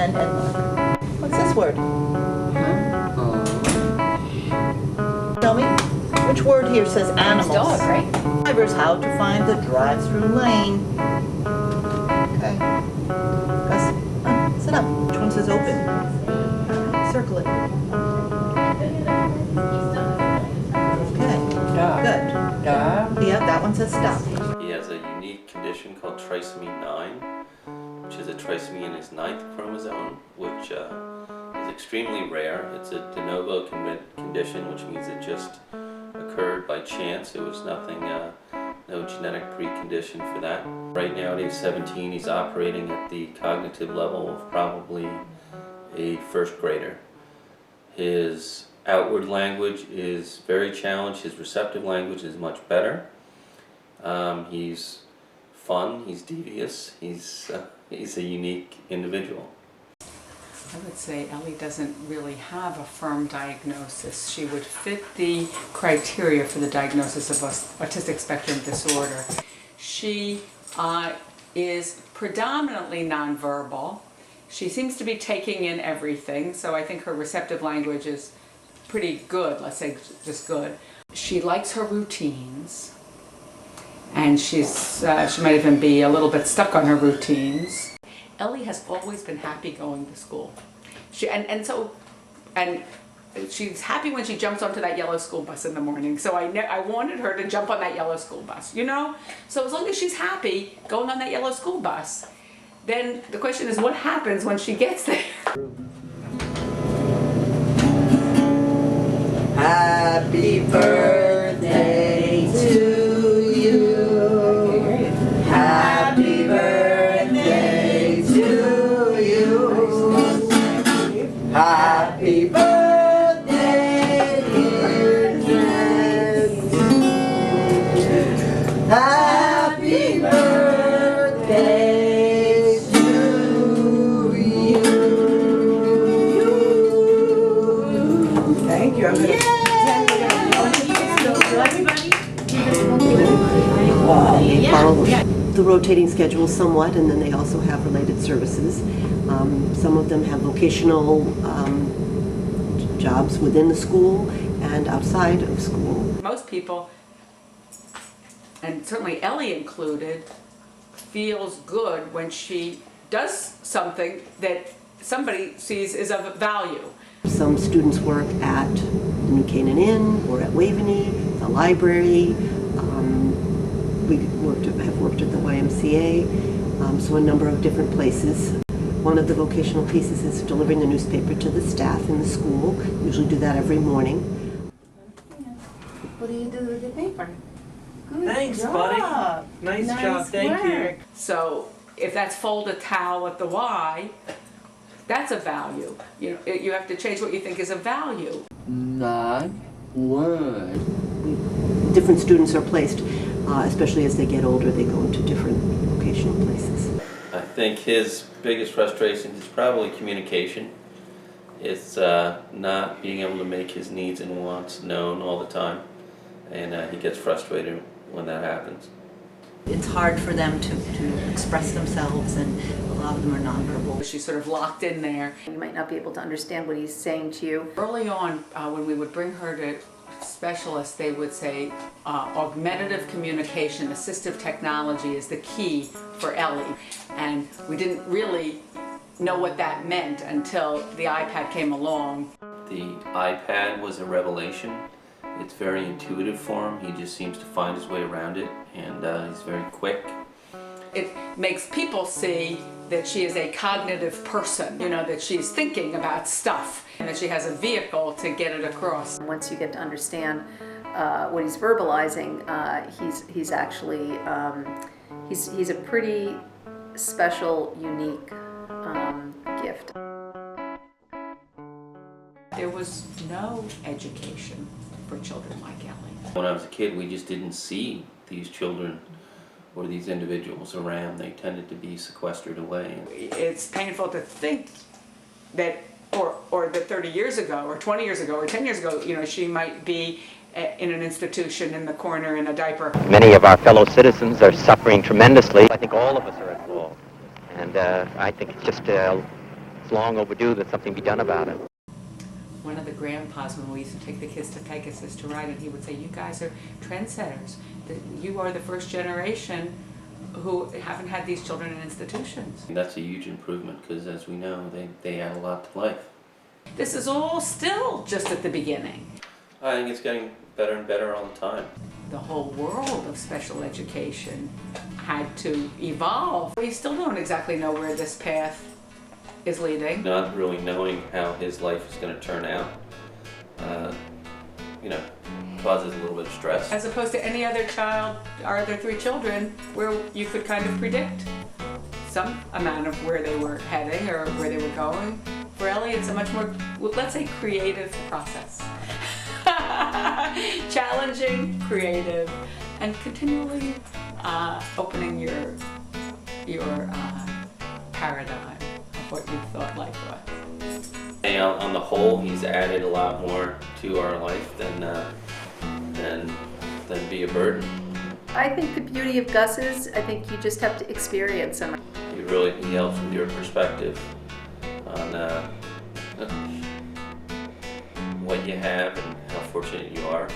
And what's this word? Tell me, which word here says animals? Dog, right? Drivers, how to find the drive-through lane. Okay. Gus, sit up. Which one says open? Circle it. Okay. Good. Yeah, that one says stop. He has a unique condition called trisomy 9, which is a trisomy in his 9th chromosome, which is extremely rare. It's a de novo condition, which means it just occurred by chance. It was nothing, no genetic precondition for that. Right now at age 17, he's operating at the cognitive level of probably a first grader. His outward language is very challenged. His receptive language is much better. He's fun, he's devious, he's a unique individual. I would say Ellie doesn't really have a firm diagnosis. She would fit the criteria for the diagnosis of autistic spectrum disorder. She is predominantly nonverbal. She seems to be taking in everything, so I think her receptive language is pretty good, let's say just good. She likes her routines, and she might even be a little bit stuck on her routines. Ellie has always been happy going to school. And she's happy when she jumps onto that yellow school bus in the morning. So I wanted her to jump on that yellow school bus, you know? So as long as she's happy going on that yellow school bus, then the question is, what happens when she gets there? Happy birthday to you. Happy birthday to you. Happy birthday, dear Jen. Happy birthday to you. Thank you. I'm gonna follow the rotating schedule somewhat, and then they also have related services. Some of them have vocational jobs within the school and outside of school. Most people, and certainly Ellie included, feels good when she does something that somebody sees is of value. Some students work at the New Canaan Inn or at Waveney, the library. We have worked at the YMCA, so a number of different places. One of the vocational pieces is delivering the newspaper to the staff in the school. Usually do that every morning. What do you do with the paper? Good Thanks, job. buddy. Nice job, thank you. So if that's fold a towel at the Y, that's a value. You have to change what you think is a value. Not word. Different students are placed, especially as they get older, they go into different vocational places. I think his biggest frustration is probably communication. It's not being able to make his needs and wants known all the time, and he gets frustrated when that happens. It's hard for them to express themselves, and a lot of them are nonverbal. She's sort of locked in there. You might not be able to understand what he's saying to you. Early on, when we would bring her to specialists, they would say augmentative communication, assistive technology is the key for Ellie. And we didn't really know what that meant until the iPad came along. The iPad was a revelation. It's very intuitive for him. He just seems to find his way around it, and he's very quick. It makes people see that she is a cognitive person, that she's thinking about stuff, and that she has a vehicle to get it across. Once you get to understand what he's verbalizing, he's actually he's a pretty special, unique gift. There was no education for children like Ellie. When I was a kid, we just didn't see these children or these individuals around. They tended to be sequestered away. It's painful to think that, or that 30 years ago, or 20 years ago, or 10 years ago, she might be in an institution in the corner in a diaper. Many of our fellow citizens are suffering tremendously. I think all of us are at fault. And I think it's just it's long overdue that something be done about it. One of the grandpas, when we used to take the kids to Pegasus to ride, and he would say, "You guys are trendsetters. You are the first generation who haven't had these children in institutions." And that's a huge improvement because, as we know, they add a lot to life. This is all still just at the beginning. I think it's getting better and better all the time. The whole world of special education had to evolve. We still don't exactly know where this path is leading. Not really knowing how his life is going to turn out, causes a little bit of stress. As opposed to any other child, our other three children, where you could kind of predict some amount of where they were heading or where they were going. For Ellie, it's a much more, let's say, creative process. Challenging, creative, and continually opening your paradigm of what you thought life was. And on the whole, he's added a lot more to our life than be a burden. I think the beauty of Gus is, I think you just have to experience him. He helps with your perspective on what you have and how fortunate you are.